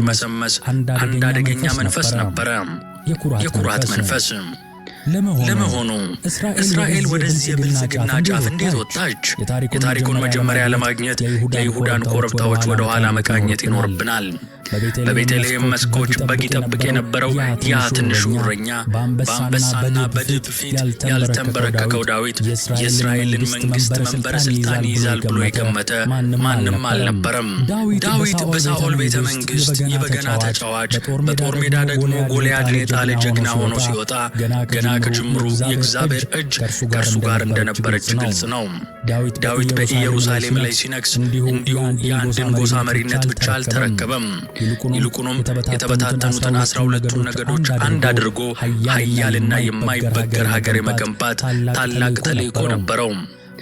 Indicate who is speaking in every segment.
Speaker 1: መሰመስ አንድ አደገኛ መንፈስ ነበረ፣ የኩራት መንፈስ። ለመሆኑ እስራኤል ወደዚህ የብልጽግና ጫፍ እንዴት ወጣች? የታሪኩን መጀመሪያ ለማግኘት የይሁዳን ኮረብታዎች ወደ ኋላ መቃኘት ይኖርብናል። በቤተልሔም መስኮች በግ ይጠብቅ የነበረው ያ ትንሹ እረኛ በአንበሳና በድብ ፊት ያልተንበረከከው ዳዊት የእስራኤልን መንግሥት መንበረ ሥልጣን ይይዛል ብሎ የገመተ ማንም አልነበረም። ዳዊት በሳኦል ቤተ መንግሥት የበገና ተጫዋች፣ በጦር ሜዳ ደግሞ ጎልያድን የጣለ ጀግና ሆኖ ሲወጣ ገና ከጅምሩ የእግዚአብሔር እጅ ከእርሱ ጋር እንደነበረች ግልጽ ነው። ዳዊት በኢየሩሳሌም ላይ ሲነግስ እንዲሁ የአንድን ጎሳ መሪነት ብቻ አልተረከበም። ይልቁንም የተበታተኑትን 12ቱን ነገዶች አንድ አድርጎ ኃያልና የማይበገር ሀገር የመገንባት ታላቅ ተልእኮ ነበረው።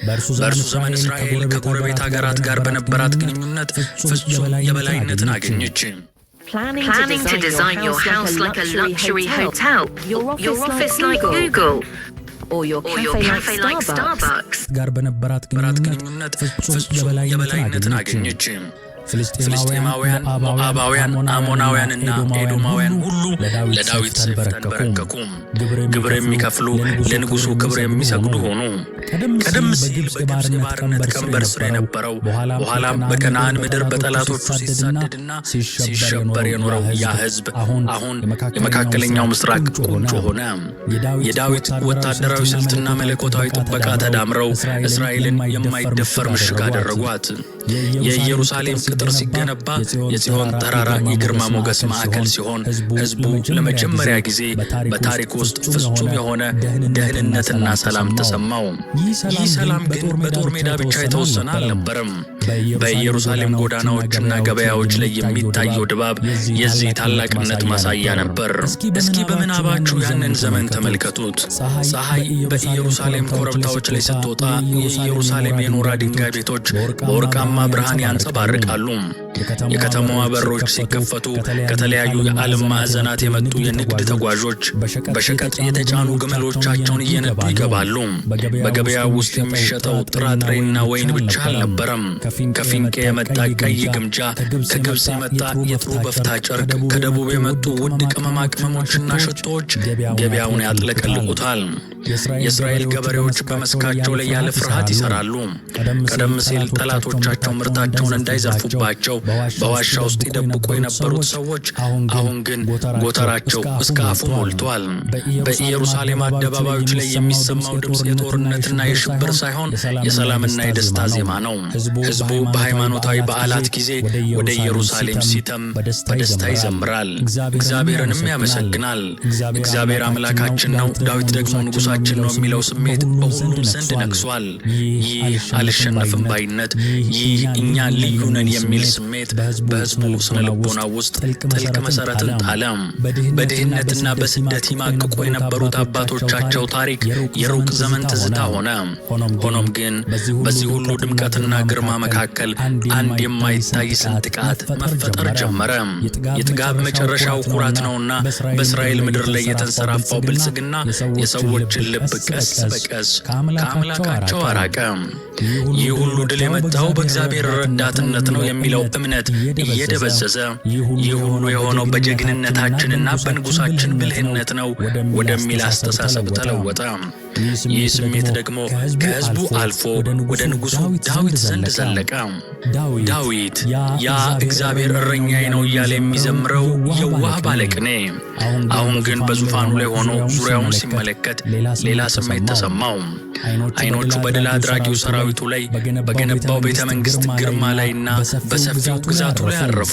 Speaker 1: በእርሱ ዘመን እስራኤል ከጎረቤት ሀገራት ጋር በነበራት ግንኙነት ፍጹም የበላይነትን አገኘች።
Speaker 2: Planning to design your house like a luxury hotel, your office like Google, or your cafe like Starbucks
Speaker 1: ጋር በነበራት ግንኙነት ፍጹም የበላይነትን አገኘች። ፍልስጤማውያን፣ ሞዓባውያን፣ አሞናውያንና ኤዶማውያን ሁሉ ለዳዊት ሰይፍ ተንበረከኩ። ግብር የሚከፍሉ ለንጉሡ ክብር የሚሰግዱ ሆኑ። ቀደም ሲል በግብፅ የባርነት ቀንበር ስር የነበረው በኋላም በከነዓን ምድር በጠላቶቹ ሲሳደድና ሲሸበር የኖረው ያ ሕዝብ አሁን የመካከለኛው ምስራቅ ቁንጮ ሆነ። የዳዊት ወታደራዊ ስልትና መለኮታዊ ጥበቃ ተዳምረው እስራኤልን የማይደፈር ምሽግ አደረጓት። የኢየሩሳሌም ቅጥር ሲገነባ የጽዮን ተራራ የግርማ ሞገስ ማዕከል ሲሆን ሕዝቡ ለመጀመሪያ ጊዜ በታሪክ ውስጥ ፍጹም የሆነ ደህንነትና ሰላም ተሰማው። ይህ ሰላም ግን በጦር ሜዳ ብቻ የተወሰነ አልነበረም። በኢየሩሳሌም ጎዳናዎችና ገበያዎች ላይ የሚታየው ድባብ የዚህ ታላቅነት ማሳያ ነበር። እስኪ በምናባችሁ ያንን ዘመን ተመልከቱት። ፀሐይ በኢየሩሳሌም ኮረብታዎች ላይ ስትወጣ የኢየሩሳሌም የኖራ ድንጋይ ቤቶች በወርቃማ ብርሃን ያንጸባርቃሉ። የከተማዋ በሮች ሲከፈቱ ከተለያዩ የዓለም ማዕዘናት የመጡ የንግድ ተጓዦች በሸቀጥ የተጫኑ ግመሎቻቸውን እየነዱ ይገባሉ። በገበያው ውስጥ የሚሸጠው ጥራጥሬና ወይን ብቻ አልነበረም። ከፊንቄ የመጣ ቀይ ግምጃ፣ ከግብፅ የመጣ የጥሩ በፍታ ጨርቅ፣ ከደቡብ የመጡ ውድ ቅመማ ቅመሞችና ሽቶዎች ገበያውን ያጥለቀልቁታል። የእስራኤል ገበሬዎች በመስካቸው ላይ ያለ ፍርሃት ይሰራሉ። ቀደም ሲል ጠላቶቻቸው ምርታቸውን እንዳይዘርፉባቸው በዋሻ ውስጥ ይደብቁ የነበሩት ሰዎች አሁን ግን ጎተራቸው እስከ አፉ ሞልቷል። በኢየሩሳሌም አደባባዮች ላይ የሚሰማው ድምፅ የጦርነትና የሽብር ሳይሆን የሰላምና የደስታ ዜማ ነው። ሕዝቡ በሃይማኖታዊ በዓላት ጊዜ ወደ ኢየሩሳሌም ሲተም በደስታ ይዘምራል፣ እግዚአብሔርንም ያመሰግናል። እግዚአብሔር አምላካችን ነው፣ ዳዊት ደግሞ ንጉሣችን ነው የሚለው ስሜት በሁሉም ዘንድ ነግሷል። ይህ አልሸነፍም ባይነት፣ ይህ እኛ ልዩ ነን የሚል ስሜት በሕዝቡ ስነ ልቦና ውስጥ ጥልቅ መሠረትን ጣለ። በድህነትና በስደት ይማቅቁ የነበሩት አባቶቻቸው ታሪክ የሩቅ ዘመን ትዝታ ሆነ። ሆኖም ግን በዚህ ሁሉ ድምቀትና ግርማ መካከል አንድ የማይታይ ስንጥቃት መፈጠር ጀመረ። የጥጋብ መጨረሻው ኩራት ነውና በእስራኤል ምድር ላይ የተንሰራፋው ብልጽግና የሰዎችን ልብ ቀስ በቀስ ከአምላካቸው አራቀ። ይህ ሁሉ ድል የመጣው በእግዚአብሔር ረዳትነት ነው የሚለው እምነት እየደበዘዘ፣ ይህ ሁሉ የሆነው በጀግንነታችንና በንጉሳችን ብልህነት ነው ወደሚል አስተሳሰብ ተለወጠ። ይህ ስሜት ደግሞ ከሕዝቡ አልፎ ወደ ንጉሡ ዳዊት ዘንድ ዘለቀ። ዳዊት ያ እግዚአብሔር እረኛዬ ነው እያለ የሚዘምረው የዋህ ባለቅኔ አሁን ግን በዙፋኑ ላይ ሆኖ ዙሪያውን ሲመለከት ሌላ ስሜት ተሰማው። ዓይኖቹ በድል አድራጊው ሰራዊቱ ላይ በገነባው ቤተ መንግሥት ግርማ ላይና በሰፊው ግዛቱ ላይ አረፉ።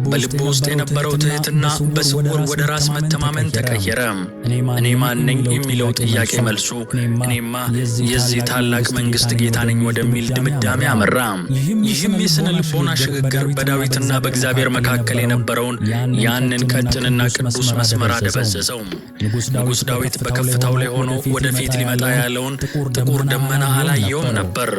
Speaker 1: በልቡ ውስጥ የነበረው ትሕትና በስውር ወደ ራስ መተማመን ተቀየረ። እኔ ማን ነኝ የሚለው ጥያቄ መልሱ እኔማ የዚህ ታላቅ መንግሥት ጌታ ነኝ ወደሚል ድምዳሜ አመራ። ይህም የሥነ ልቦና ሽግግር በዳዊትና በእግዚአብሔር መካከል የነበረውን ያንን ቀጭንና ቅዱስ መስመር አደበዘዘው። ንጉሥ ዳዊት በከፍታው ላይ ሆኖ ወደፊት ሊመጣ ያለውን ጥቁር ደመና አላየውም ነበር።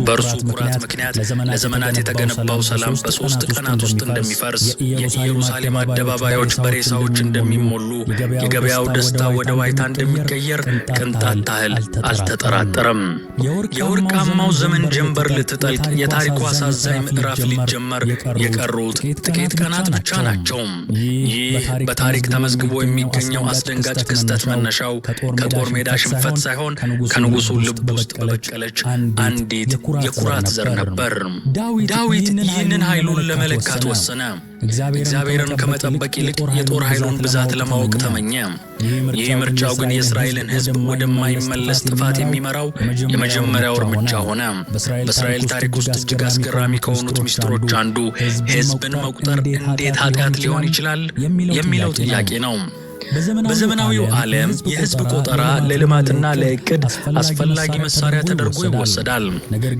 Speaker 1: በእርሱ ኩራት ምክንያት ለዘመናት የተገነባው ሰላም በ3 ቀናት ውስጥ እንደሚፈርስ፣ የኢየሩሳሌም አደባባዮች በሬሳዎች እንደሚሞሉ፣ የገበያው ደስታ ወደ ዋይታ እንደሚቀየር ቅንጣት ታህል አልተጠራጠረም። የወርቃማው ዘመን ጀንበር ልትጠልቅ የታሪኩ አሳዛኝ ምዕራፍ ሊጀመር የቀሩት ጥቂት ቀናት ብቻ ናቸው። ይህ በታሪክ ተመዝግቦ የሚገኘው አስደንጋጭ ክስተት መነሻው ከጦር ሜዳ ሽንፈት ሳይሆን ከንጉሱ ልብ ውስጥ በበቀለች አንዲት የኩራት ዘር ነበር። ዳዊት ይህንን ኃይሉን ለመለካት ወሰነ። እግዚአብሔርን ከመጠበቅ ይልቅ የጦር ኃይሉን ብዛት ለማወቅ ተመኘ። ይህ ምርጫው ግን የእስራኤልን ሕዝብ ወደማይመለስ ጥፋት የሚመራው የመጀመሪያው እርምጃ ሆነ። በእስራኤል ታሪክ ውስጥ እጅግ አስገራሚ ከሆኑት ሚስጥሮች አንዱ ሕዝብን መቁጠር እንዴት ኃጢአት ሊሆን ይችላል የሚለው ጥያቄ ነው። በዘመናዊው ዓለም የሕዝብ ቆጠራ ለልማትና ለዕቅድ አስፈላጊ መሳሪያ ተደርጎ ይወሰዳል።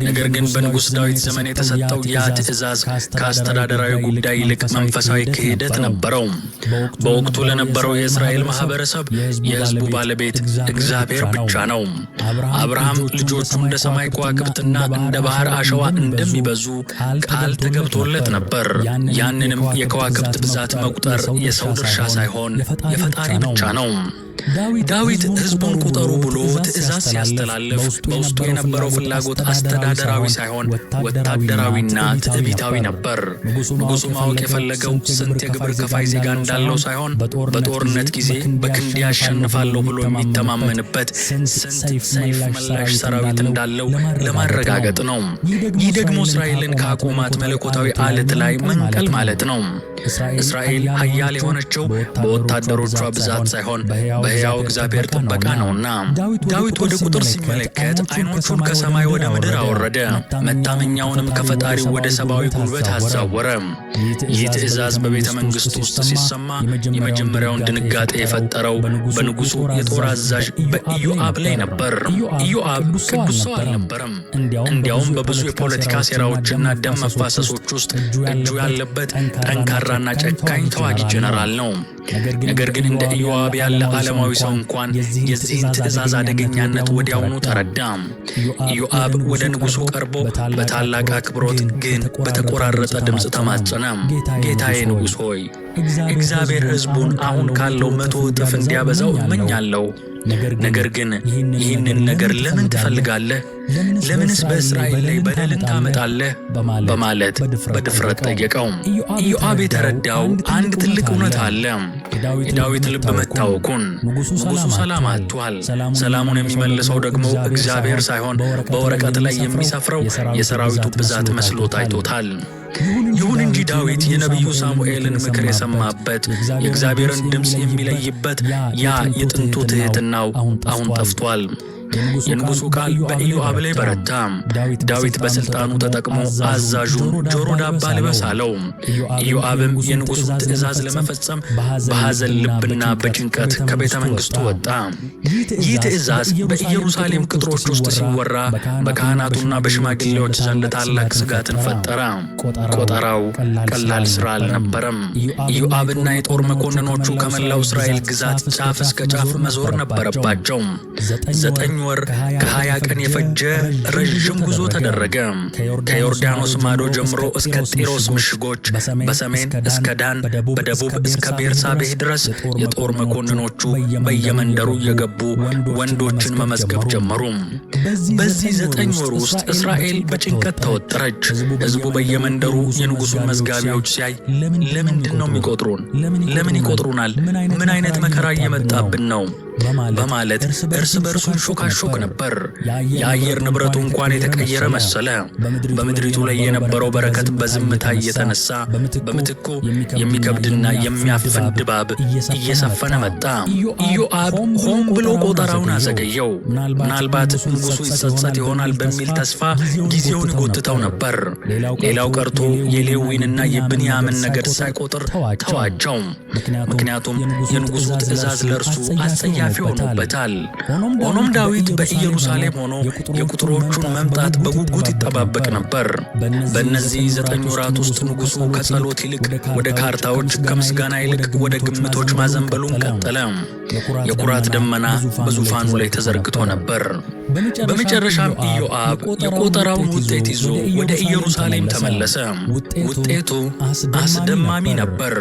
Speaker 1: ነገር ግን በንጉሥ ዳዊት ዘመን የተሰጠው ያ ትእዛዝ ከአስተዳደራዊ ጉዳይ ይልቅ መንፈሳዊ ክህደት ነበረው። በወቅቱ ለነበረው የእስራኤል ማህበረሰብ የሕዝቡ ባለቤት እግዚአብሔር ብቻ ነው። አብርሃም ልጆቹ እንደ ሰማይ ከዋክብትና እንደ ባህር አሸዋ እንደሚበዙ ቃል ተገብቶለት ነበር። ያንንም የከዋክብት ብዛት መቁጠር የሰው ድርሻ ሳይሆን የፈጣሪ ብቻ ነው። ዳዊት ሕዝቡን ቁጠሩ ብሎ ትእዛዝ ሲያስተላልፍ በውስጡ የነበረው ፍላጎት አስተዳደራዊ ሳይሆን ወታደራዊና ትዕቢታዊ ነበር። ንጉሡ ማወቅ የፈለገው ስንት የግብር ከፋይ ዜጋ እንዳለው ሳይሆን በጦርነት ጊዜ በክንዴ ያሸንፋለሁ ብሎ የሚተማመንበት ስንት ሰይፍ መላሽ ሰራዊት እንዳለው ለማረጋገጥ ነው። ይህ ደግሞ እስራኤልን ከአቁማት መለኮታዊ አለት ላይ መንቀል ማለት ነው። እስራኤል ኃያል የሆነችው በወታደሮቿ ብዛት ሳይሆን በሕያው እግዚአብሔር ጥበቃ ነውና። ዳዊት ወደ ቁጥር ሲመለከት ዓይኖቹን ከሰማይ ወደ ምድር አወረደ፣ መታመኛውንም ከፈጣሪው ወደ ሰብአዊ ጉልበት አዛወረ። ይህ ትእዛዝ በቤተ መንግሥት ውስጥ ሲሰማ የመጀመሪያውን ድንጋጤ የፈጠረው በንጉሡ የጦር አዛዥ በኢዮአብ ላይ ነበር። ኢዮአብ ቅዱስ ሰው አልነበረም። እንዲያውም በብዙ የፖለቲካ ሴራዎችና ደም መፋሰሶች ውስጥ እጁ ያለበት ጠንካራና ጨካኝ ተዋጊ ጀነራል ነው። ነገር ግን እንደ ኢዮአብ ያለ ዓለማዊ ሰው እንኳን የዚህን ትእዛዝ አደገኛነት ወዲያውኑ ተረዳ። ኢዮአብ ወደ ንጉሡ ቀርቦ በታላቅ አክብሮት ግን በተቆራረጠ ድምፅ ተማጸነ። ጌታዬ ንጉሥ ሆይ፣ እግዚአብሔር ሕዝቡን አሁን ካለው 100 እጥፍ እንዲያበዛው እመኛለሁ። ነገር ግን ይህንን ነገር ለምን ትፈልጋለህ? ለምንስ በእስራኤል ላይ በደልን ታመጣለህ? በማለት በድፍረት ጠየቀው። ኢዮአብ የተረዳው አንድ ትልቅ እውነት አለ። የዳዊት ልብ መታወኩን። ንጉሡ ሰላም አጥቷል። ሰላሙን የሚመልሰው ደግሞ እግዚአብሔር ሳይሆን በወረቀት ላይ የሚሰፍረው የሰራዊቱ ብዛት መስሎ ታይቶታል። ይሁን እንጂ ዳዊት የነቢዩ ሳሙኤልን ምክር የሰማበት የእግዚአብሔርን ድምፅ የሚለይበት ያ የጥንቱ ትሕትናው አሁን ጠፍቷል። የንጉሡ ቃል በኢዮአብ ላይ በረታ። ዳዊት በሥልጣኑ ተጠቅሞ አዛዡን ጆሮ ዳባ ልበስ አለው። ኢዮአብም የንጉሡን ትእዛዝ ለመፈጸም በሐዘን ልብና በጭንቀት ከቤተ መንግሥቱ ወጣ። ይህ ትእዛዝ በኢየሩሳሌም ቅጥሮች ውስጥ ሲወራ በካህናቱና በሽማግሌዎች ዘንድ ታላቅ ስጋትን ፈጠረ። ቆጠራው ቀላል ሥራ አልነበረም። ኢዮአብና የጦር መኮንኖቹ ከመላው እስራኤል ግዛት ጫፍ እስከ ጫፍ መዞር ነበረባቸው። 9 ወር ከ20 ቀን የፈጀ ረዥም ጉዞ ተደረገ። ከዮርዳኖስ ማዶ ጀምሮ እስከ ጢሮስ ምሽጎች፣ በሰሜን እስከ ዳን፣ በደቡብ እስከ ቤርሳቤህ ድረስ የጦር መኮንኖቹ በየመንደሩ እየገቡ ወንዶችን መመዝገብ ጀመሩ። በዚህ 9 ወር ውስጥ እስራኤል በጭንቀት ተወጠረች። ሕዝቡ በየመንደሩ የንጉሡን መዝጋቢዎች ሲያይ ለምንድን ነው የሚቆጥሩን? ለምን ይቆጥሩናል? ምን አይነት መከራ እየመጣብን ነው? በማለት እርስ በርሱ ሾካሾክ ነበር። የአየር ንብረቱ እንኳን የተቀየረ መሰለ። በምድሪቱ ላይ የነበረው በረከት በዝምታ እየተነሳ በምትኩ የሚከብድና የሚያፍን ድባብ እየሰፈነ መጣ። ኢዮአብ ሆን ብሎ ቆጠራውን አዘገየው። ምናልባት ንጉሡ ይጸጸት ይሆናል በሚል ተስፋ ጊዜውን ይጎትተው ነበር። ሌላው ቀርቶ የሌዊንና የብንያምን ነገድ ሳይቆጥር ተዋቸው። ምክንያቱም የንጉሡ ትእዛዝ ለእርሱ አስጸያፊ ኃላፊ ሆኖበታል። ሆኖም ዳዊት በኢየሩሳሌም ሆኖ የቁጥሮቹን መምጣት በጉጉት ይጠባበቅ ነበር። በእነዚህ 9 ወራት ውስጥ ንጉሡ ከጸሎት ይልቅ ወደ ካርታዎች፣ ከምስጋና ይልቅ ወደ ግምቶች ማዘንበሉን ቀጠለ። የኩራት ደመና በዙፋኑ ላይ ተዘርግቶ ነበር። በመጨረሻም ኢዮአብ የቆጠራውን ውጤት ይዞ ወደ ኢየሩሳሌም ተመለሰ። ውጤቱ አስደማሚ ነበር።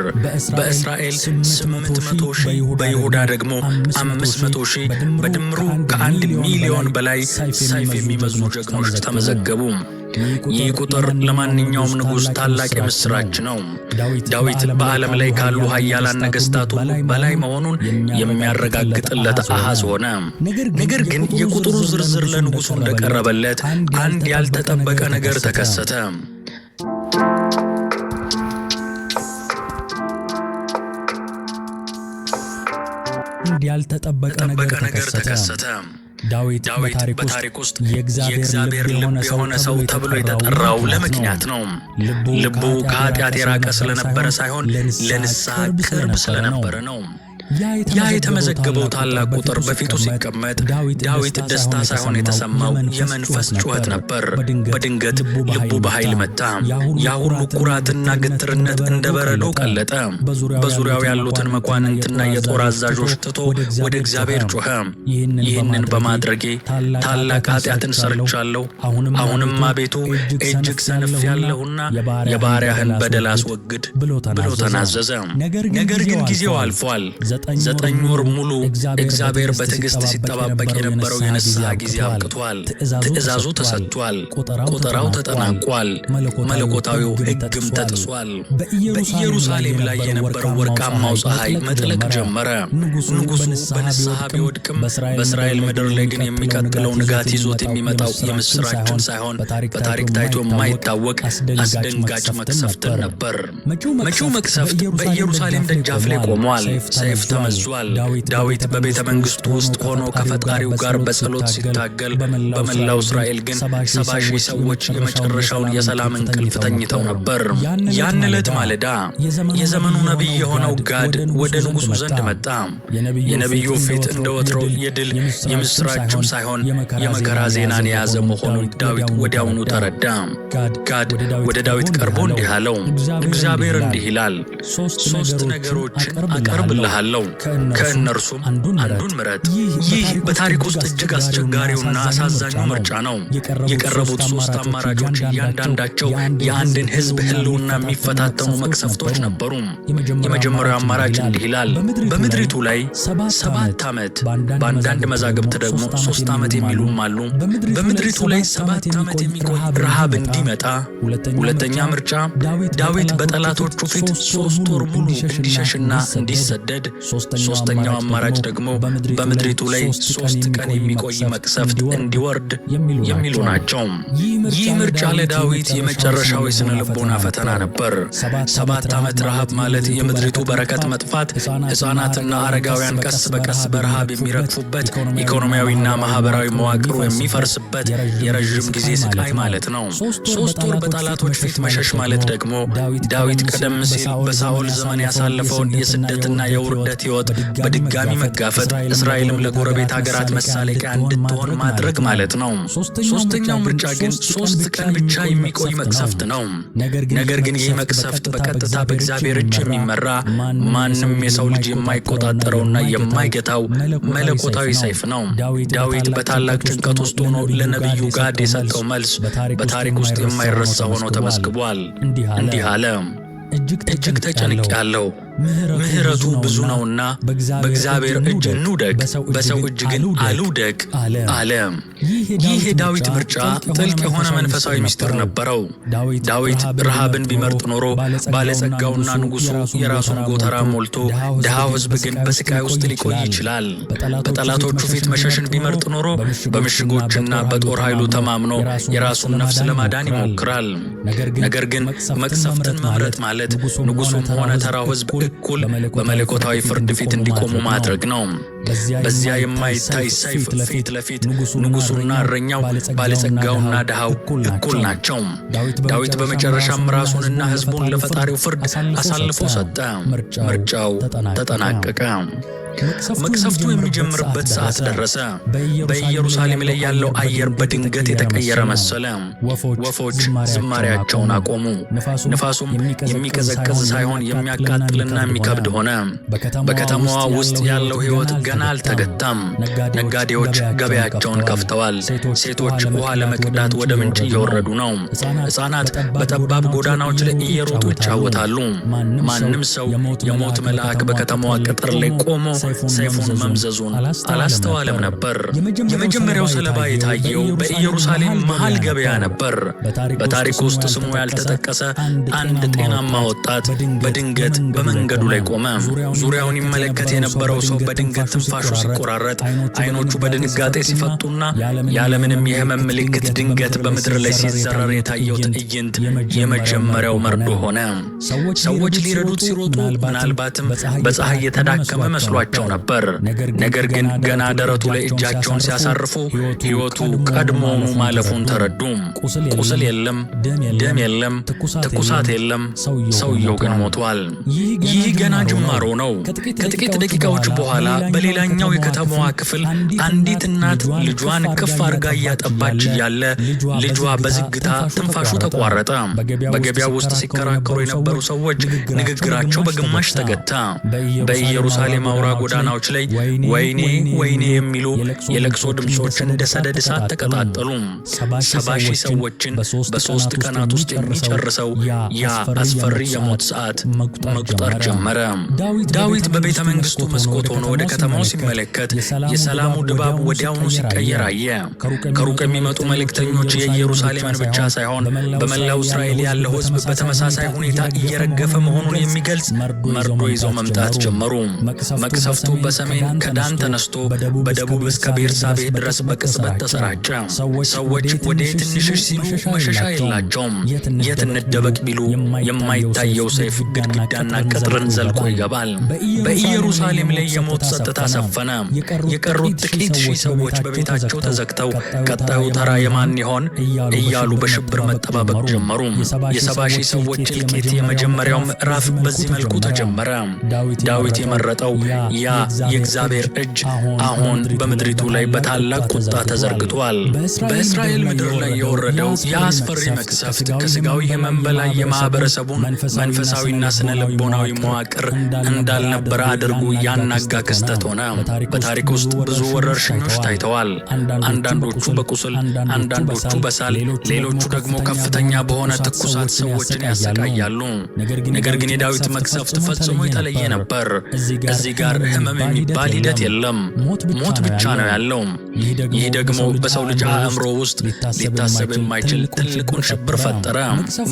Speaker 1: በእስራኤል 800,000 በይሁዳ ደግሞ 500,000 በድምሩ ከ1 ሚሊዮን በላይ ሰይፍ የሚመዙ ጀግኖች ተመዘገቡ። ይህ ቁጥር ለማንኛውም ንጉሥ ታላቅ የምሥራች ነው። ዳዊት በዓለም ላይ ካሉ ኃያላን ነገሥታት ሁሉ በላይ መሆኑን የሚያረጋግጥለት አሃዝ ሆነ። ነገር ግን የቁጥሩ ዝርዝር ለንጉሡ እንደቀረበለት አንድ ያልተጠበቀ ነገር ተከሰተ። ያልተጠበቀ ነገር ተከሰተ። ዳዊት በታሪክ ውስጥ የእግዚአብሔር ልብ የሆነ ሰው ተብሎ የተጠራው ለምክንያት ነው። ልቡ ከኃጢአት የራቀ ስለነበረ ሳይሆን ለንስሐ ቅርብ ስለነበረ ነው። ያ የተመዘገበው ታላቅ ቁጥር በፊቱ ሲቀመጥ ዳዊት ደስታ ሳይሆን የተሰማው የመንፈስ ጩኸት ነበር። በድንገት ልቡ በኃይል መታ። ያ ሁሉ ኩራትና ግትርነት እንደ በረዶ ቀለጠ። በዙሪያው ያሉትን መኳንንትና የጦር አዛዦች ትቶ ወደ እግዚአብሔር ጮኸ። ይህንን በማድረጌ ታላቅ ኃጢአትን ሰርቻለሁ። አሁንም አቤቱ እጅግ ሰንፌአለሁና የባሪያህን በደል አስወግድ ብሎ ተናዘዘ። ነገር ግን ጊዜው አልፏል። 9 ወር ሙሉ እግዚአብሔር በትዕግሥት ሲጠባበቅ የነበረው የንስሐ ጊዜ አብቅቷል። ትእዛዙ ተሰጥቷል። ቆጠራው ተጠናቋል። መለኮታዊው ሕግም ተጥሷል። በኢየሩሳሌም ላይ የነበረው ወርቃማው ፀሐይ መጥለቅ ጀመረ። ንጉሡ በንስሐ ቢወድቅም በእስራኤል ምድር ላይ ግን የሚቀጥለው ንጋት ይዞት የሚመጣው የምሥራችን ሳይሆን በታሪክ ታይቶ የማይታወቅ አስደንጋጭ መቅሰፍትን ነበር። መጪው መቅሰፍት በኢየሩሳሌም ደጃፍ ላይ ቆሟል። ሰይፍ ተመዟል። ዳዊት በቤተ መንግሥቱ ውስጥ ሆኖ ከፈጣሪው ጋር በጸሎት ሲታገል፣ በመላው እስራኤል ግን 70,000 ሰዎች የመጨረሻውን የሰላም እንቅልፍ ተኝተው ነበር። ያን ዕለት ማለዳ የዘመኑ ነቢይ የሆነው ጋድ ወደ ንጉሡ ዘንድ መጣ። የነቢዩ ፊት እንደ ወትሮ የድል የምሥራችም ሳይሆን የመከራ ዜናን የያዘ መሆኑን ዳዊት ወዲያውኑ ተረዳ። ጋድ ወደ ዳዊት ቀርቦ እንዲህ አለው፣ እግዚአብሔር እንዲህ ይላል፣ 3 ነገሮችን አቀርብልሃለሁ፣ ከእነርሱም አንዱን ምረጥ። ይህ በታሪክ ውስጥ እጅግ አስቸጋሪውና አሳዛኙ ምርጫ ነው። የቀረቡት 3 አማራጮች እያንዳንዳቸው የአንድን ሕዝብ ሕልውና የሚፈታተኑ መቅሰፍቶች ነበሩ። የመጀመሪያው አማራጭ እንዲህ ይላል፣ በምድሪቱ ላይ 7 ዓመት፣ በአንዳንድ መዛግብት ደግሞ 3 ዓመት የሚሉም አሉ፣ በምድሪቱ ላይ 7 ዓመት የሚቆይ ረሃብ እንዲመጣ። ሁለተኛ ምርጫ ዳዊት በጠላቶቹ ፊት 3 ወር ሙሉ እንዲሸሽና እንዲሰደድ። ሶስተኛው አማራጭ ደግሞ በምድሪቱ ላይ 3 ቀን የሚቆይ መቅሰፍት እንዲወርድ የሚሉ ናቸው። ይህ ምርጫ ለዳዊት የመጨረሻው የሥነ ልቦና ፈተና ነበር። 7 ዓመት ረሃብ ማለት የምድሪቱ በረከት መጥፋት፣ ሕፃናትና አረጋውያን ቀስ በቀስ በረሃብ የሚረግፉበት፣ ኢኮኖሚያዊና ማኅበራዊ መዋቅሩ የሚፈርስበት የረዥም ጊዜ ስቃይ ማለት ነው። 3 ወር በጠላቶች ፊት መሸሽ ማለት ደግሞ ዳዊት ቀደም ሲል በሳኦል ዘመን ያሳለፈውን የስደትና የውርደት ሕይወት በድጋሚ መጋፈጥ፣ እስራኤልም ለጎረቤት ሀገራት መሳለቂያ እንድትሆን ማድረግ ማለት ነው። ሶስተኛው ምርጫ ግን 3 ቀን ብቻ የሚቆይ መቅሰፍት ነው። ነገር ግን ይህ መቅሰፍት በቀጥታ በእግዚአብሔር እጅ የሚመራ ማንም የሰው ልጅ የማይቆጣጠረውና የማይገታው መለኮታዊ ሰይፍ ነው። ዳዊት በታላቅ ጭንቀት ውስጥ ሆኖ ለነቢዩ ጋድ የሰጠው መልስ በታሪክ ውስጥ የማይረሳ ሆኖ ተመዝግቧል። እንዲህ አለ፣ እጅግ ተጨንቄአለሁ፣ ምሕረቱ ብዙ ነውና በእግዚአብሔር እጅ እንውደቅ፣ በሰው እጅ ግን አልውደቅ አለ። ይህ የዳዊት ምርጫ ጥልቅ የሆነ መንፈሳዊ ምስጢር ነበረው። ዳዊት ረሃብን ቢመርጥ ኖሮ ባለጸጋውና ንጉሡ የራሱን ጎተራ ሞልቶ፣ ድሃው ሕዝብ ግን በስቃይ ውስጥ ሊቆይ ይችላል። በጠላቶቹ ፊት መሸሽን ቢመርጥ ኖሮ በምሽጎችና በጦር ኃይሉ ተማምኖ የራሱን ነፍስ ለማዳን ይሞክራል። ነገር ግን መቅሰፍትን መምረጥ ማለት ንጉሡም ሆነ ተራው ሕዝብ እኩል በመለኮታዊ ፍርድ ፊት እንዲቆሙ ማድረግ ነው። በዚያ የማይታይ ሰይፍ ፊት ለፊት ንጉሱና እረኛው ባለጸጋውና ድሃው እኩል ናቸው። ዳዊት በመጨረሻም ራሱንና ሕዝቡን ለፈጣሪው ፍርድ አሳልፎ ሰጠ። ምርጫው ተጠናቀቀ። መቅሰፍቱ የሚጀምርበት ሰዓት ደረሰ። በኢየሩሳሌም ላይ ያለው አየር በድንገት የተቀየረ መሰለ። ወፎች ዝማሪያቸውን አቆሙ። ንፋሱም የሚቀዘቅዝ ሳይሆን የሚያቃጥልና የሚከብድ ሆነ። በከተማዋ ውስጥ ያለው ሕይወት ገና አልተገታም። ነጋዴዎች ገበያቸውን ከፍተዋል። ሴቶች ውሃ ለመቅዳት ወደ ምንጭ እየወረዱ ነው። ሕፃናት በጠባብ ጎዳናዎች ላይ እየሮጡ ይጫወታሉ። ማንም ሰው የሞት መልአክ በከተማዋ ቅጥር ላይ ቆሞ ሰይፉን መምዘዙን አላስተዋለም ነበር። የመጀመሪያው ሰለባ የታየው በኢየሩሳሌም መሃል ገበያ ነበር። በታሪክ ውስጥ ስሙ ያልተጠቀሰ አንድ ጤናማ ወጣት በድንገት በመንገዱ ላይ ቆመ። ዙሪያውን ይመለከት የነበረው ሰው በድንገት ትንፋሹ ሲቆራረጥ፣ አይኖቹ በድንጋጤ ሲፈጡና ያለምንም የህመም ምልክት ድንገት በምድር ላይ ሲዘረር የታየው ትዕይንት የመጀመሪያው መርዶ ሆነ። ሰዎች ሊረዱት ሲሮጡ ምናልባትም በፀሐይ የተዳከመ መስሏቸው ነበር። ነገር ግን ገና ደረቱ ላይ እጃቸውን ሲያሳርፉ ሕይወቱ ቀድሞውኑ ማለፉን ተረዱ። ቁስል የለም፣ ደም የለም፣ ትኩሳት የለም። ሰውየው ግን ሞቷል። ይህ ገና ጅማሮ ነው። ከጥቂት ደቂቃዎች በኋላ በሌላኛው የከተማዋ ክፍል አንዲት እናት ልጇን ከፍ አድርጋ እያጠባች እያለ ልጇ በዝግታ ትንፋሹ ተቋረጠ። በገበያው ውስጥ ሲከራከሩ የነበሩ ሰዎች ንግግራቸው በግማሽ ተገታ። በኢየሩሳሌም አውራ ጎዳናዎች ላይ ወይኔ ወይኔ የሚሉ የለቅሶ ድምጾች እንደ ሰደድ እሳት ተቀጣጠሉ። 70,000 ሰዎችን በ3 ቀናት ውስጥ የሚጨርሰው ያ አስፈሪ የሞት ሰዓት መቁጠር ጀመረ። ዳዊት በቤተ መንግስቱ መስኮት ሆኖ ወደ ከተማው ሲመለከት የሰላሙ ድባብ ወዲያውኑ ሲቀየር አየ። ከሩቅ የሚመጡ መልእክተኞች የኢየሩሳሌምን ብቻ ሳይሆን በመላው እስራኤል ያለው ሕዝብ በተመሳሳይ ሁኔታ እየረገፈ መሆኑን የሚገልጽ መርዶ ይዘው መምጣት ጀመሩ። መቅሰፍቱ በሰሜን ከዳን ተነስቶ በደቡብ እስከ ቤርሳቤህ ድረስ በቅጽበት ተሰራጨ። ሰዎች ወደ የት እንሽሽ ሲሉ መሸሻ የላቸውም። የት እንደበቅ ቢሉ የማይታየው ሰይፍ ግድግዳና ቅጥርን ዘልቆ ይገባል። በኢየሩሳሌም ላይ የሞት ጸጥታ ሰፈነ። የቀሩት ጥቂት ሺህ ሰዎች በቤታቸው ተዘግተው ቀጣዩ ተራ የማን ይሆን እያሉ በሽብር መጠባበቅ ጀመሩ። የ70,000 ሰዎች እልቂት የመጀመሪያው ምዕራፍ በዚህ መልኩ ተጀመረ። ዳዊት የመረጠው ያ የእግዚአብሔር እጅ አሁን በምድሪቱ ላይ በታላቅ ቁጣ ተዘርግቷል። በእስራኤል ምድር ላይ የወረደው የአስፈሪ መቅሰፍት ከሥጋዊ ሕመም በላይ የማህበረሰቡን መንፈሳዊና ስነ ልቦናዊ መዋቅር እንዳልነበረ አድርጎ ያናጋ ክስተት ሆነ። በታሪክ ውስጥ ብዙ ወረርሽኞች ታይተዋል። አንዳንዶቹ በቁስል፣ አንዳንዶቹ በሳል፣ ሌሎቹ ደግሞ ከፍተኛ በሆነ ትኩሳት ሰዎችን ያሰቃያሉ። ነገር ግን የዳዊት መቅሰፍት ፈጽሞ የተለየ ነበር። እዚህ ጋር ሕመም የሚባል ሂደት የለም፣ ሞት ብቻ ነው ያለው። ይህ ደግሞ በሰው ልጅ አእምሮ ውስጥ ሊታሰብ የማይችል ትልቁን ሽብር ፈጠረ።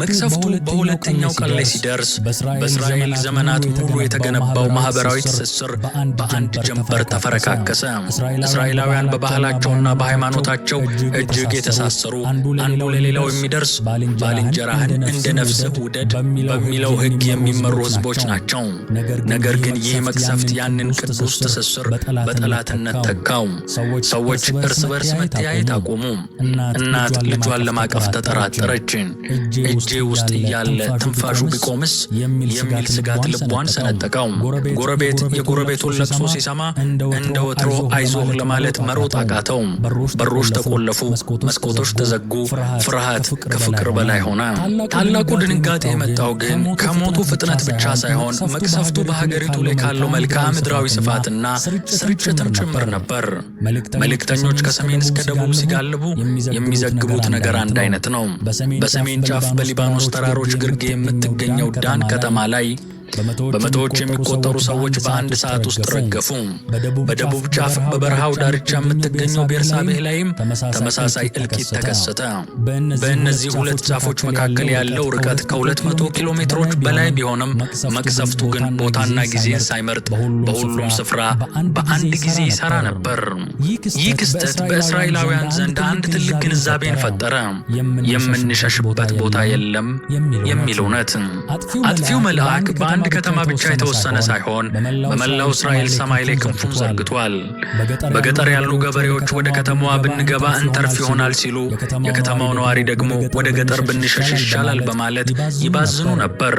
Speaker 1: መቅሰፍቱ በሁለተኛው ቀን ላይ ሲደርስ በእስራኤል ዘመናት ሙሉ የተገነባው ማህበራዊ ትስስር በአንድ ጀንበር ተፈረካከሰ። እስራኤላውያን በባህላቸውና በሃይማኖታቸው እጅግ የተሳሰሩ፣ አንዱ ለሌላው የሚደርስ ባልንጀራህን እንደ ነፍስህ ውደድ በሚለው ሕግ የሚመሩ ሕዝቦች ናቸው። ነገር ግን ይህ መቅሰፍት ያንን ቅዱስ ትስስር በጠላትነት ተካው። ሰዎች እርስ በርስ መተያየት አቆሙ። እናት ልጇን ለማቀፍ ተጠራጠረች። እጄ ውስጥ እያለ ትንፋሹ ቢቆምስ የሚል ስጋት ልቧን ሰነጠቀው። ጎረቤት የጎረቤቱን ለቅሶ ሲሰማ እንደ ወትሮ አይዞህ ለማለት መሮጥ አቃተው። በሮች ተቆለፉ፣ መስኮቶች ተዘጉ። ፍርሃት ከፍቅር በላይ ሆነ። ታላቁ ድንጋጤ የመጣው ግን ከሞቱ ፍጥነት ብቻ ሳይሆን መቅሰፍቱ በሀገሪቱ ላይ ካለው መልክዓ ምድራዊ ስፋትና ስርጭትም ጭምር ነበር። መልእክተኞች ከሰሜን እስከ ደቡብ ሲጋልቡ የሚዘግቡት ነገር አንድ አይነት ነው። በሰሜን ጫፍ በሊባኖስ ተራሮች ግርጌ የምትገኘው ዳን ከተማ ላይ በመቶዎች የሚቆጠሩ ሰዎች በአንድ ሰዓት ውስጥ ረገፉ። በደቡብ ጫፍ በበረሃው ዳርቻ የምትገኘው ቤርሳቤህ ላይም ተመሳሳይ እልቂት ተከሰተ። በእነዚህ ሁለት ጫፎች መካከል ያለው ርቀት ከ200 ኪሎ ሜትሮች በላይ ቢሆንም መቅሰፍቱ ግን ቦታና ጊዜን ሳይመርጥ በሁሉም ስፍራ በአንድ ጊዜ ይሰራ ነበር። ይህ ክስተት በእስራኤላውያን ዘንድ አንድ ትልቅ ግንዛቤን ፈጠረ። የምንሸሽበት ቦታ የለም የሚል እውነት። አጥፊው መልአክ በአንድ ከተማ ብቻ የተወሰነ ሳይሆን በመላው እስራኤል ሰማይ ላይ ክንፉን ዘርግቷል። በገጠር ያሉ ገበሬዎች ወደ ከተማዋ ብንገባ እንተርፍ ይሆናል ሲሉ፣ የከተማው ነዋሪ ደግሞ ወደ ገጠር ብንሸሽ ይሻላል በማለት ይባዝኑ ነበር።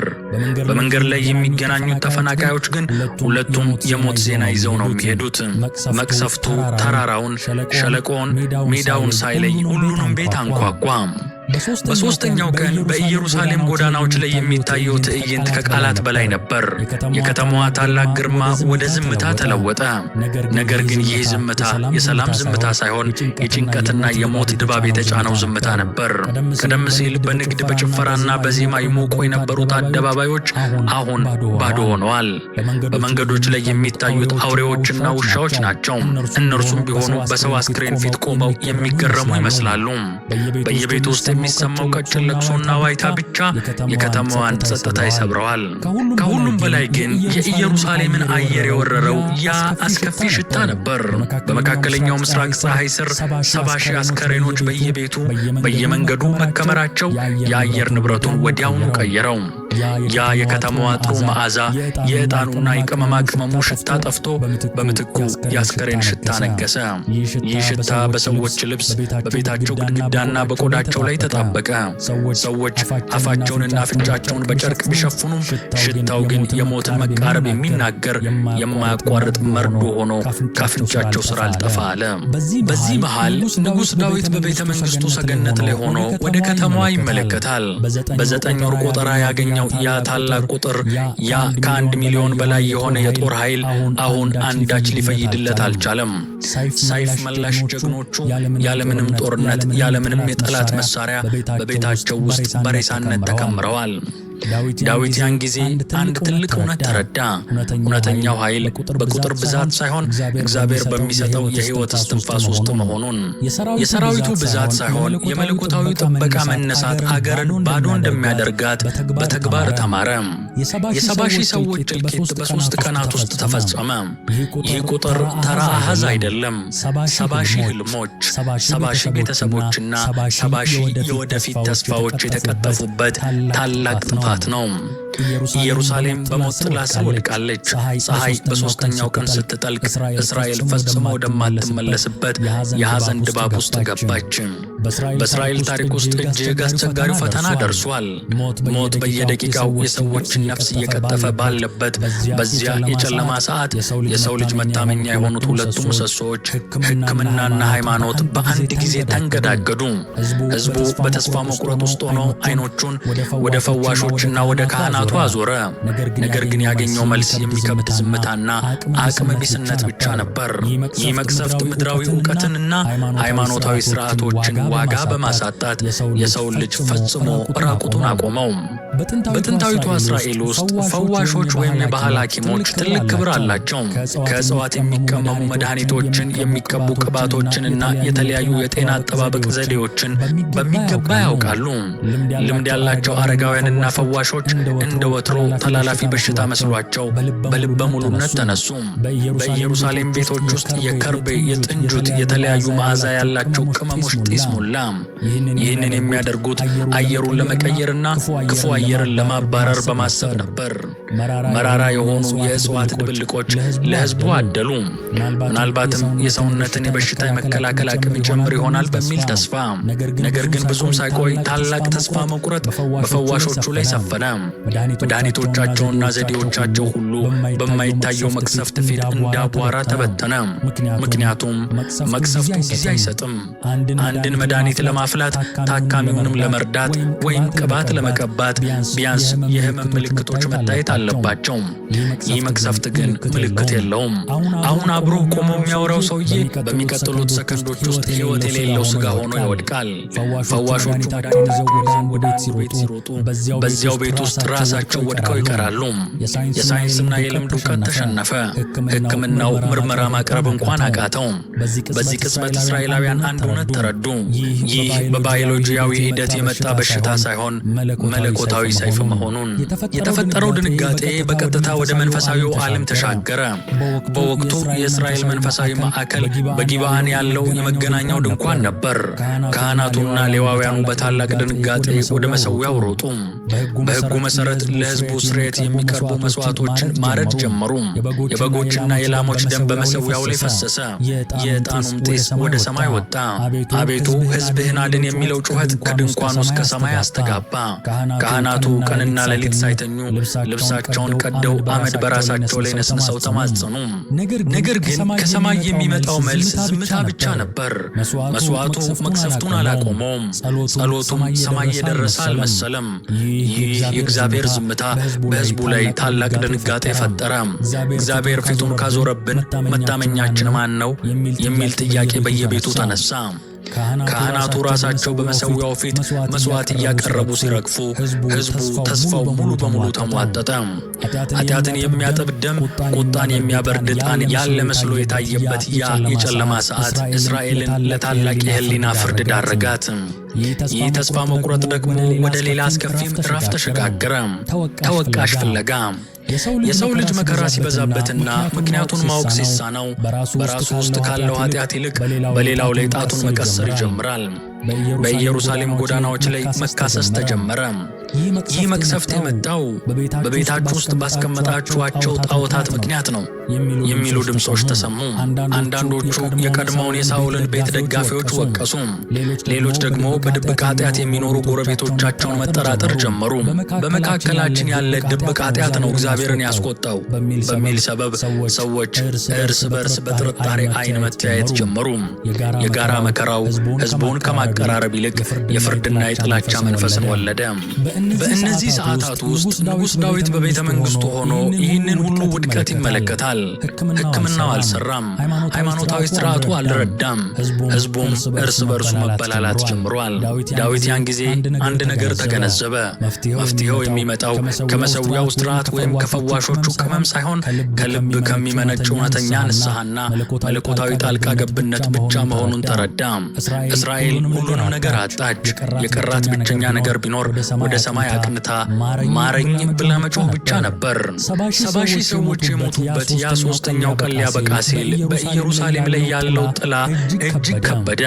Speaker 1: በመንገድ ላይ የሚገናኙት ተፈናቃዮች ግን ሁለቱም የሞት ዜና ይዘው ነው የሚሄዱት። መቅሰፍቱ ተራራውን፣ ሸለቆውን፣ ሜዳውን ሳይለይ ሁሉንም ቤት አንኳኳ። በሶስተኛው ቀን በኢየሩሳሌም ጎዳናዎች ላይ የሚታየው ትዕይንት ከቃላት በላይ ነበር። የከተማዋ ታላቅ ግርማ ወደ ዝምታ ተለወጠ። ነገር ግን ይህ ዝምታ የሰላም ዝምታ ሳይሆን የጭንቀትና የሞት ድባብ የተጫነው ዝምታ ነበር። ቀደም ሲል በንግድ በጭፈራና በዜማ ይሞቁ የነበሩት አደባባዮች አሁን ባዶ ሆነዋል። በመንገዶች ላይ የሚታዩት አውሬዎችና ውሻዎች ናቸው። እነርሱም ቢሆኑ በሰው አስክሬን ፊት ቆመው የሚገረሙ ይመስላሉ። በየቤቱ ውስጥ የሚሰማው ቀጭን ለቅሶና ዋይታ ብቻ የከተማዋን ጸጥታ ይሰብረዋል። ከሁሉም በላይ ግን የኢየሩሳሌምን አየር የወረረው ያ አስከፊ ሽታ ነበር። በመካከለኛው ምስራቅ ፀሐይ ስር 70,000 አስከሬኖች በየቤቱ በየመንገዱ መከመራቸው የአየር ንብረቱን ወዲያውኑ ቀየረው። ያ የከተማዋ ጥሩ መዓዛ፣ የዕጣኑና የቅመማ ቅመሙ ሽታ ጠፍቶ በምትኩ የአስከሬን ሽታ ነገሰ። ይህ ሽታ በሰዎች ልብስ፣ በቤታቸው ግድግዳና በቆዳቸው ላይ ተጣበቀ። ሰዎች አፋቸውንና አፍንጫቸውን በጨርቅ ቢሸፍኑም ሽታው ግን የሞትን መቃረብ የሚናገር የማያቋርጥ መርዶ ሆኖ ካፍንጫቸው ስር አልጠፋ አለ። በዚህ መሃል ንጉሥ ዳዊት በቤተ መንግሥቱ ሰገነት ላይ ሆኖ ወደ ከተማዋ ይመለከታል። በ9 ወር ቆጠራ ያገኘው ያ ታላቅ ቁጥር፣ ያ ከ1 ሚሊዮን በላይ የሆነ የጦር ኃይል አሁን አንዳች ሊፈይድለት አልቻለም። ሰይፍ መላሽ ጀግኖቹ ያለምንም ጦርነት ያለምንም የጠላት መሳሪያ በቤታቸው ውስጥ በሬሳነት ተከምረዋል። ዳዊት ያን ጊዜ አንድ ትልቅ እውነት ተረዳ። እውነተኛው ኃይል በቁጥር ብዛት ሳይሆን እግዚአብሔር በሚሰጠው የሕይወት እስትንፋስ ውስጥ መሆኑን፣ የሰራዊቱ ብዛት ሳይሆን የመለኮታዊ ጥበቃ መነሳት አገርን ባዶ እንደሚያደርጋት በተግባር ተማረ። የ70,000 ሰዎች እልቂት በ3 ቀናት ውስጥ ተፈጸመ። ይህ ቁጥር ተራ አሃዝ አይደለም። 70,000 ህልሞች፣ 70,000 ቤተሰቦችና 70,000 የወደፊት ተስፋዎች የተቀጠፉበት ታላቅ ጥፋት ነው። ኢየሩሳሌም በሞት ጥላ ስር ወድቃለች። ፀሐይ በሦስተኛው ቀን ስትጠልቅ እስራኤል ፈጽሞ ወደማትመለስበት የሐዘን ድባብ ውስጥ ገባች። በእስራኤል ታሪክ ውስጥ እጅግ አስቸጋሪው ፈተና ደርሷል። ሞት በየደቂቃው የሰዎችን ነፍስ እየቀጠፈ ባለበት በዚያ የጨለማ ሰዓት የሰው ልጅ መታመኛ የሆኑት ሁለቱ ምሰሶዎች ሕክምናና ሃይማኖት በአንድ ጊዜ ተንገዳገዱ። ሕዝቡ በተስፋ መቁረጥ ውስጥ ሆኖ ዓይኖቹን ወደ ፈዋሾችና ወደ ካህናቱ አዞረ። ነገር ግን ያገኘው መልስ የሚከብድ ዝምታና አቅመ ቢስነት ብቻ ነበር። ይህ መቅሰፍት ምድራዊ ዕውቀትንና ሃይማኖታዊ ሥርዓቶችን ዋጋ በማሳጣት የሰው ልጅ ፈጽሞ ራቁቱን አቆመው። በጥንታዊቷ እስራኤል ውስጥ ፈዋሾች ወይም የባህል ሐኪሞች ትልቅ ክብር አላቸው። ከእጽዋት የሚቀመሙ መድኃኒቶችን፣ የሚቀቡ ቅባቶችንና የተለያዩ የጤና አጠባበቅ ዘዴዎችን በሚገባ ያውቃሉ። ልምድ ያላቸው አረጋውያንና ፈዋሾች እንደ ወትሮ ተላላፊ በሽታ መስሏቸው በልበ ሙሉነት ተነሱ። በኢየሩሳሌም ቤቶች ውስጥ የከርቤ፣ የጥንጁት፣ የተለያዩ መዓዛ ያላቸው ቅመሞች ጢስ ሞላ። ይህንን የሚያደርጉት አየሩን ለመቀየርና ክፉ አየርን ለማባረር በማሰብ ነበር። መራራ የሆኑ የእጽዋት ድብልቆች ለሕዝቡ አደሉ። ምናልባትም የሰውነትን የበሽታ የመከላከል አቅም ይጨምር ይሆናል በሚል ተስፋ። ነገር ግን ብዙም ሳይቆይ ታላቅ ተስፋ መቁረጥ በፈዋሾቹ ላይ ሰፈነ። መድኃኒቶቻቸውና ዘዴዎቻቸው ሁሉ በማይታየው መቅሰፍት ፊት እንደ አቧራ ተበተነ። ምክንያቱም መቅሰፍቱ ጊዜ አይሰጥም። አንድን መድኃኒት ለማፍላት፣ ታካሚውንም ለመርዳት ወይም ቅባት ለመቀባት ቢያንስ የህመም ምልክቶች መታየት አለባቸው። ይህ መቅሰፍት ግን ምልክት የለውም። አሁን አብሮ ቆሞ የሚያወራው ሰውዬ በሚቀጥሉት ሰከንዶች ውስጥ ሕይወት የሌለው ሥጋ ሆኖ ይወድቃል። ፈዋሾቹ መድኃኒት ይዘው ወደ ቤት ሲሮጡ በዚያው ቤት ውስጥ ራሳቸው ወድቀው ይቀራሉ። የሳይንስና የልምድ ዕውቀት ተሸነፈ። ሕክምናው ምርመራ ማቅረብ እንኳን አቃተው። በዚህ ቅጽበት እስራኤላውያን አንድ እውነት ተረዱ። ይህ በባዮሎጂያዊ ሂደት የመጣ በሽታ ሳይሆን መለኮታዊ መለኮታዊ ሰይፍ መሆኑን። የተፈጠረው ድንጋጤ በቀጥታ ወደ መንፈሳዊው ዓለም ተሻገረ። በወቅቱ የእስራኤል መንፈሳዊ ማዕከል በጊብዓን ያለው የመገናኛው ድንኳን ነበር። ካህናቱና ሌዋውያኑ በታላቅ ድንጋጤ ወደ መሠዊያው ሮጡ። በሕጉ መሠረት ለሕዝቡ ስርየት የሚቀርቡ መሥዋዕቶችን ማረድ ጀመሩ። የበጎችና የላሞች ደም በመሠዊያው ላይ ፈሰሰ። የዕጣኑም ጢስ ወደ ሰማይ ወጣ። አቤቱ ሕዝብህን አድን የሚለው ጩኸት ከድንኳኑ እስከ ሰማይ አስተጋባ። ካህናቱ ቀንና ሌሊት ሳይተኙ ልብሳቸውን ቀደው አመድ በራሳቸው ላይ ነስንሰው ተማጸኑ። ነገር ግን ከሰማይ የሚመጣው መልስ ዝምታ ብቻ ነበር። መሥዋዕቱ መቅሰፍቱን አላቆመውም። ጸሎቱም ሰማይ የደረሰ አልመሰለም። ይህ የእግዚአብሔር ዝምታ በሕዝቡ ላይ ታላቅ ድንጋጤ ፈጠረ። እግዚአብሔር ፊቱን ካዞረብን መታመኛችን ማን ነው የሚል ጥያቄ በየቤቱ ተነሳ። ካህናቱ ራሳቸው በመሠዊያው ፊት መሥዋዕት እያቀረቡ ሲረግፉ፣ ሕዝቡ ተስፋው ሙሉ በሙሉ ተሟጠጠ። ኃጢአትን የሚያጥብ ደም፣ ቁጣን የሚያበርድ ዕጣን ያለ መስሎ የታየበት ያ የጨለማ ሰዓት እስራኤልን ለታላቅ የሕሊና ፍርድ ዳረጋት። ይህ ተስፋ መቁረጥ ደግሞ ወደ ሌላ አስከፊ ምዕራፍ ተሸጋገረ። ተወቃሽ ፍለጋ። የሰው ልጅ መከራ ሲበዛበትና ምክንያቱን ማወቅ ሲሳነው በራሱ ውስጥ ካለው ኃጢአት ይልቅ በሌላው ላይ ጣቱን መቀሰር ይጀምራል። በኢየሩሳሌም ጎዳናዎች ላይ መካሰስ ተጀመረ። ይህ መቅሰፍት የመጣው በቤታችሁ ውስጥ ባስቀመጣችኋቸው ጣዖታት ምክንያት ነው የሚሉ ድምፆች ተሰሙ። አንዳንዶቹ የቀድሞውን የሳኦልን ቤት ደጋፊዎች ወቀሱ። ሌሎች ደግሞ በድብቅ ኃጢአት የሚኖሩ ጎረቤቶቻቸውን መጠራጠር ጀመሩ። በመካከላችን ያለ ድብቅ ኃጢአት ነው እግዚአብሔርን ያስቆጣው በሚል ሰበብ ሰዎች እርስ በርስ በጥርጣሬ ዓይን መተያየት ጀመሩ። የጋራ መከራው ሕዝቡን ከማቀራረብ ይልቅ የፍርድና የጥላቻ መንፈስን ወለደ። በእነዚህ ሰዓታት ውስጥ ንጉሥ ዳዊት በቤተ መንግሥቱ ሆኖ ይህንን ሁሉ ውድቀት ይመለከታል። ሕክምናው አልሰራም። ሃይማኖታዊ ሥርዓቱ አልረዳም። ሕዝቡም እርስ በርሱ መበላላት ጀምሯል። ዳዊት ያን ጊዜ አንድ ነገር ተገነዘበ። መፍትሄው የሚመጣው ከመሠዊያው ሥርዓት ወይም ከፈዋሾቹ ቅመም ሳይሆን ከልብ ከሚመነጭ እውነተኛ ንስሐና መለኮታዊ ጣልቃ ገብነት ብቻ መሆኑን ተረዳ። እስራኤል ሁሉንም ነገር አጣች። የቀራት ብቸኛ ነገር ቢኖር ወደ ሰማይ አቅንታ ማረኝ ብላ መጮህ ብቻ ነበር። 70,000 ሰዎች የሞቱበት ያ ሦስተኛው ቀን ሊያበቃ ሲል በኢየሩሳሌም ላይ ያለው ጥላ እጅግ ከበደ።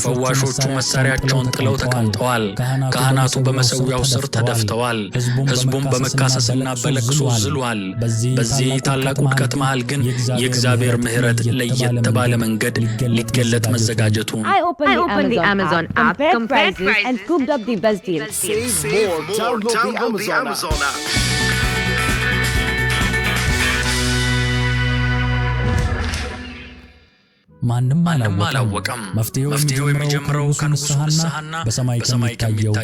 Speaker 1: ፈዋሾቹ መሣሪያቸውን ጥለው ተቀምጠዋል። ካህናቱ በመሠዊያው ስር ተደፍተዋል። ሕዝቡም በመካሰስና በለቅሶ ዝሏል። በዚህ ታላቅ ውድቀት መሃል ግን የእግዚአብሔር ምሕረት ለየት ባለ መንገድ ሊገለጥ መዘጋጀቱ
Speaker 2: I opened the Amazon app, compared prices, and scooped up the best deals.
Speaker 3: Save more. Download the Amazon app.
Speaker 1: ማንም አላወቀም። መፍትሄው የሚጀምረው ከንጉሡ ንስሐና በሰማይ ከሚታየው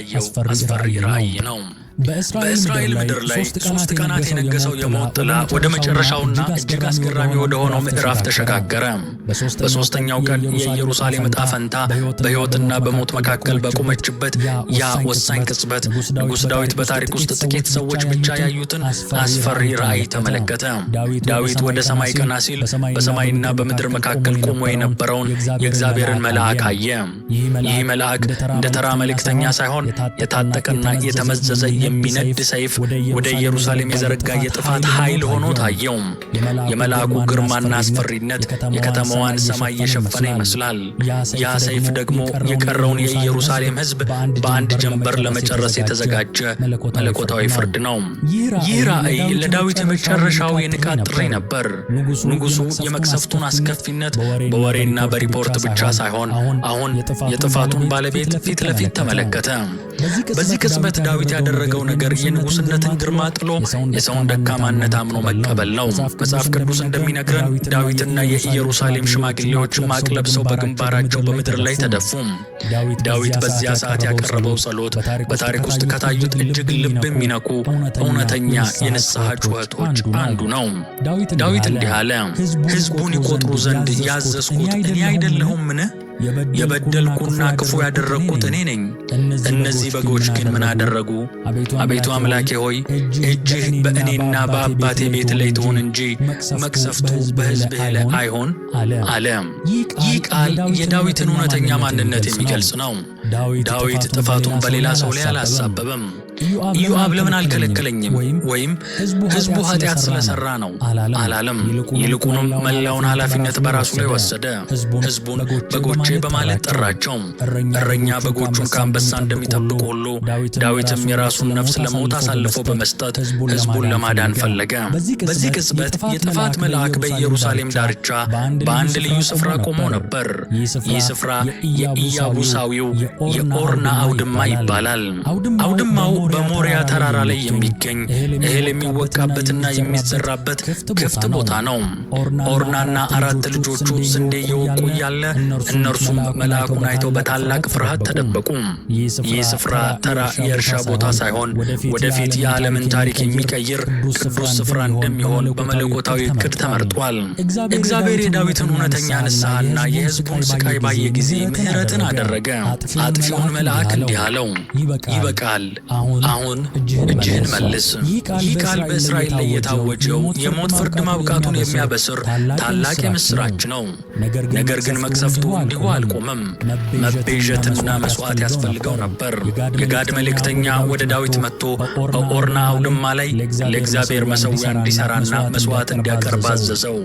Speaker 1: አስፈሪ ራእይ ነው። በእስራኤል ምድር ላይ 3 ቀናት የነገሰው የሞት ጥላ ወደ መጨረሻውና እጅግ አስገራሚ ወደ ሆነው ምዕራፍ ተሸጋገረ። በሦስተኛው ቀን የኢየሩሳሌም ዕጣ ፈንታ በሕይወትና በሞት መካከል በቆመችበት ያ ወሳኝ ቅጽበት ንጉሥ ዳዊት በታሪክ ውስጥ ጥቂት ሰዎች ብቻ ያዩትን አስፈሪ ራእይ ተመለከተ። ዳዊት ወደ ሰማይ ቀና ሲል በሰማይና በምድር መካከል ቆሞ የነበረውን የእግዚአብሔርን መልአክ አየ። ይህ መልአክ እንደ ተራ መልእክተኛ ሳይሆን የታጠቀና የተመዘዘ የሚነድ ሰይፍ ወደ ኢየሩሳሌም የዘረጋ የጥፋት ኃይል ሆኖ ታየው። የመልአኩ ግርማና አስፈሪነት የከተማዋን ሰማይ የሸፈነ ይመስላል። ያ ሰይፍ ደግሞ የቀረውን የኢየሩሳሌም ሕዝብ በአንድ ጀንበር ለመጨረስ የተዘጋጀ መለኮታዊ ፍርድ ነው። ይህ ራእይ ለዳዊት የመጨረሻው የንቃት ጥሪ ነበር። ንጉሡ የመቅሰፍቱን አስከፊነት በወሬና በሪፖርት ብቻ ሳይሆን አሁን የጥፋቱን ባለቤት ፊት ለፊት ተመለከተ። በዚህ ቅጽበት ዳዊት ያደረገው ነገር የንጉሥነትን ግርማ ጥሎ የሰውን ደካማነት አምኖ መቀበል ነው። መጽሐፍ ቅዱስ እንደሚነግረን ዳዊትና የኢየሩሳሌም ሽማግሌዎች ማቅ ለብሰው በግንባራቸው በምድር ላይ ተደፉ። ዳዊት በዚያ ሰዓት ያቀረበው ጸሎት በታሪክ ውስጥ ከታዩት እጅግ ልብ የሚነኩ እውነተኛ የንስሐ ጩኸቶች አንዱ ነው። ዳዊት እንዲህ አለ፣ ሕዝቡን ይቆጥሩ ዘንድ ያዘዝኩት እኔ አይደለሁምን? የበደልኩና ክፉ ያደረግኩት እኔ ነኝ። እነዚህ በጎች ግን ምን አደረጉ? አቤቱ አምላኬ ሆይ እጅህ በእኔና በአባቴ ቤት ላይ ትሆን እንጂ መቅሰፍቱ በሕዝብህ ላይ አይሆን አለ። ይህ ቃል የዳዊትን እውነተኛ ማንነት የሚገልጽ ነው። ዳዊት ጥፋቱን በሌላ ሰው ላይ አላሳበበም። ኢዮአብ ለምን አልከለከለኝም ወይም ሕዝቡ ኃጢአት ስለሰራ ነው አላለም። ይልቁንም መላውን ኃላፊነት በራሱ ላይ ወሰደ። ሕዝቡን በጎቼ በማለት ጠራቸው። እረኛ በጎቹን ከአንበሳ እንደሚጠብቅ ሁሉ ዳዊትም የራሱን ነፍስ ለሞት አሳልፎ በመስጠት ሕዝቡን ለማዳን ፈለገ። በዚህ ቅጽበት የጥፋት መልአክ በኢየሩሳሌም ዳርቻ በአንድ ልዩ ስፍራ ቆሞ ነበር። ይህ ስፍራ የኢያቡሳዊው የኦርና አውድማ ይባላል። አውድማው በሞሪያ ተራራ ላይ የሚገኝ እህል የሚወቃበትና የሚዘራበት ክፍት ቦታ ነው። ኦርናና 4 ልጆቹ ስንዴ እየወቁ እያለ እነርሱም መልአኩን አይተው በታላቅ ፍርሃት ተደበቁ። ይህ ስፍራ ተራ የእርሻ ቦታ ሳይሆን ወደፊት የዓለምን ታሪክ የሚቀይር ቅዱስ ስፍራ እንደሚሆን በመለኮታዊ ዕቅድ ተመርጧል። እግዚአብሔር የዳዊትን እውነተኛ ንስሐና የሕዝቡን ስቃይ ባየ ጊዜ ምሕረትን አደረገ። አጥፊውን መልአክ እንዲህ አለው፣ ይበቃል፣ አሁን እጅህን መልስ። ይህ ቃል በእስራኤል ላይ የታወጀው የሞት ፍርድ ማብቃቱን የሚያበስር ታላቅ የምስራች ነው። ነገር ግን መቅሰፍቱ እንዲሁ አልቆመም። መቤዠትና መስዋዕት ያስፈልገው ነበር። የጋድ መልእክተኛ ወደ ዳዊት መጥቶ በኦርና አውድማ ላይ ለእግዚአብሔር መሠዊያ እንዲሠራና መስዋዕት እንዲያቀርብ አዘዘው።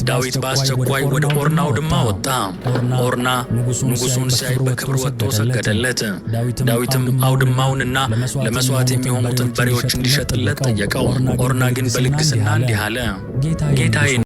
Speaker 1: ዳዊት በአስቸኳይ ወደ ኦርና አውድማ ወጣ። ኦርና ንጉሡን ሲያይ በክብር ወጥቶ ሰገደለት። ዳዊትም አውድማውንና ለመስዋዕት የሚሆኑትን በሬዎች እንዲሸጥለት ጠየቀው። ኦርና ግን በልግስና እንዲህ አለ፣ ጌታዬ